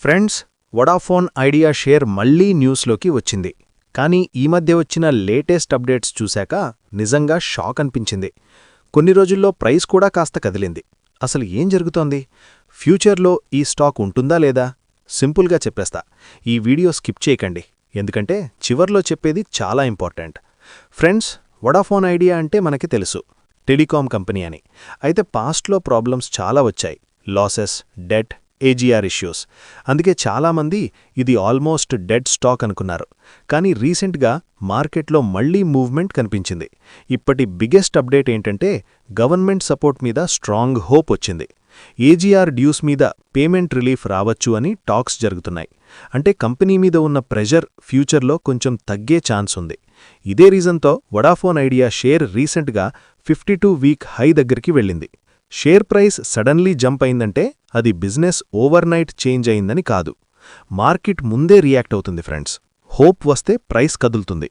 Friends, Vodafone idea share మళ్లీ న్యూస్లోకి వచ్చింది. కానీ ఈ మధ్య వచ్చిన లేటెస్ట్ అప్డేట్స్ చూశాక నిజంగా షాక్ అనిపించింది. కొన్ని రోజుల్లో ప్రైస్ కూడా కాస్త కదిలింది. అసలు ఏం జరుగుతోంది? ఫ్యూచర్లో ఈ స్టాక్ ఉంటుందా లేదా? సింపుల్గా చెప్పేస్తా. ఈ వీడియో స్కిప్ చేయకండి, ఎందుకంటే చివర్లో చెప్పేది చాలా ఇంపార్టెంట్. ఫ్రెండ్స్, వొడాఫోన్ ఐడియా అంటే మనకి తెలుసు, టెలికాం కంపెనీ అని. అయితే పాస్ట్లో ప్రాబ్లమ్స్ చాలా వచ్చాయి. Losses, debt, AGR issues. అందుకే చాలామంది ఇది ఆల్మోస్ట్ డెడ్ స్టాక్ అనుకున్నారు. కానీ రీసెంట్గా మార్కెట్లో మళ్లీ మూవ్మెంట్ కనిపించింది. ఇప్పటి బిగ్గెస్ట్ అప్డేట్ ఏంటంటే గవర్నమెంట్ సపోర్ట్ మీద స్ట్రాంగ్ హోప్ వచ్చింది. ఏజీఆర్ డ్యూస్ మీద పేమెంట్ రిలీఫ్ రావచ్చు అని టాక్స్ జరుగుతున్నాయి. అంటే కంపెనీ మీద ఉన్న ప్రెషర్ ఫ్యూచర్లో కొంచెం తగ్గే ఛాన్స్ ఉంది. ఇదే రీజన్తో వొడాఫోన్ ఐడియా షేర్ రీసెంట్గా 52-వీక్ హై దగ్గరికి వెళ్ళింది. షేర్ ప్రైస్ సడన్లీ జంప్ అయిందంటే అది బిజినెస్ ఓవర్నైట్ చేంజ్ అయిందని కాదు. మార్కెట్ ముందే రియాక్ట్ అవుతుంది ఫ్రెండ్స్. హోప్ వస్తే ప్రైస్ కదులుతుంది.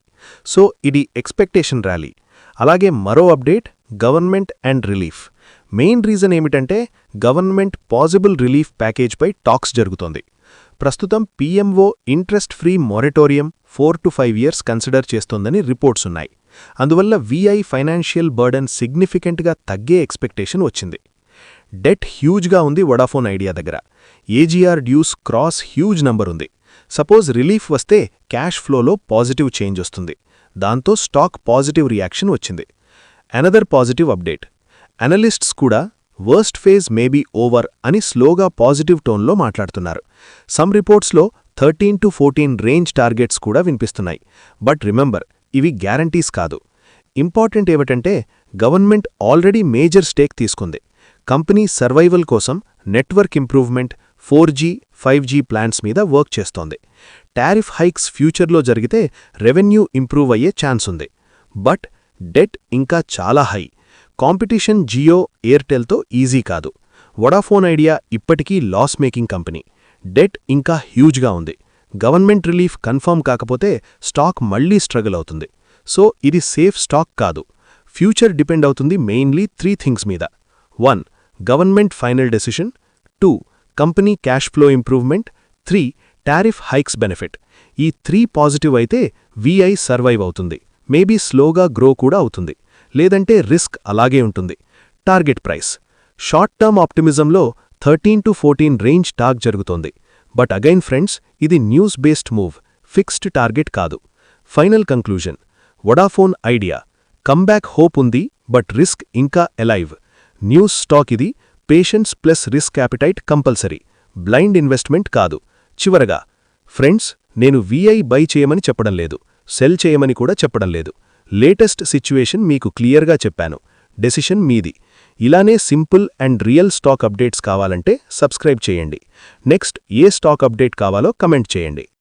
సో ఇది ఎక్స్పెక్టేషన్ ర్యాలీ. అలాగే మరో update, government and relief. Main reason ఏమిటంటే గవర్నమెంట్ పాజిబుల్ రిలీఫ్ ప్యాకేజ్పై టాక్స్ జరుగుతోంది. ప్రస్తుతం PMO interest free moratorium 4 to 5 years consider చేస్తోందని రిపోర్ట్స్ ఉన్నాయి. అందువల్ల వీఐ ఫైనాన్షియల్ బర్డన్ సిగ్నిఫికెంట్గా తగ్గే ఎక్స్పెక్టేషన్ వచ్చింది. డెట్ హ్యూజ్గా ఉంది వొడాఫోన్ ఐడియా దగ్గర. AGR dues cross huge number ఉంది. సపోజ్ రిలీఫ్ వస్తే క్యాష్ ఫ్లోలో పాజిటివ్ చేంజ్ వస్తుంది. దాంతో స్టాక్ పాజిటివ్ రియాక్షన్ వచ్చింది. అనదర్ పాజిటివ్ అప్డేట్, అనలిస్ట్స్ కూడా వర్స్ట్ ఫేజ్ మేబీ ఓవర్ అని స్లోగా పాజిటివ్ టోన్లో మాట్లాడుతున్నారు. సమ్ రిపోర్ట్స్లో 13 to 14 రేంజ్ టార్గెట్స్ కూడా వినిపిస్తున్నాయి. బట్ రిమెంబర్, ఇవి గ్యారంటీస్ కాదు. ఇంపార్టెంట్ ఏమిటంటే గవర్నమెంట్ ఆల్రెడీ మేజర్ స్టేక్ తీసుకుంది. కంపెనీ సర్వైవల్ కోసం network improvement, 4G, 5G plans మీద వర్క్ చేస్తోంది. టారిఫ్ హైక్స్ ఫ్యూచర్లో జరిగితే రెవెన్యూ ఇంప్రూవ్ అయ్యే ఛాన్స్ ఉంది. బట్ డెట్ ఇంకా చాలా హై. కాంపిటీషన్ జియో, ఎయిర్టెల్తో ఈజీ కాదు. వొడాఫోన్ ఐడియా ఇప్పటికీ లాస్ మేకింగ్ కంపెనీ. డెట్ ఇంకా హ్యూజ్గా ఉంది. గవర్నమెంట్ రిలీఫ్ కన్ఫర్మ్ కాకపోతే స్టాక్ మళ్లీ స్ట్రగుల్ అవుతుంది. సో ఇది సేఫ్ స్టాక్ కాదు. ఫ్యూచర్ డిపెండ్ అవుతుంది మెయిన్లీ 3 థింగ్స్ మీద. 1. Government final decision. 2. Company cash flow improvement. 3. Tariff hikes benefit. ఈ 3 పాజిటివ్ అయితే వీఐ సర్వైవ్ అవుతుంది. మేబీ స్లోగా గ్రో కూడా అవుతుంది. లేదంటే రిస్క్ అలాగే ఉంటుంది. Target price. షార్ట్ టర్మ్ ఆప్టిమిజంలో 13 to 14 రేంజ్ టాక్ జరుగుతోంది. బట్ అగైన్ ఫ్రెండ్స్, ఇది news based move, fixed target కాదు. Final conclusion, Vodafone Idea comeback hope ఉంది, బట్ రిస్క్ ఇంకా ఎలైవ్. న్యూస్ స్టాక్ ఇది. Patience plus risk appetite compulsory. Blind investment కాదు. చివరగా friends, నేను వీఐ బై చేయమని చెప్పడం లేదు, సెల్ చేయమని కూడా చెప్పడం లేదు. లేటెస్ట్ సిచ్యువేషన్ మీకు క్లియర్గా చెప్పాను. డెసిషన్ మీది. ఇలానే simple and real stock updates కావాలంటే సబ్స్క్రైబ్ చేయండి. నెక్స్ట్ ఏ స్టాక్ అప్డేట్ కావాలో కమెంట్ చేయండి.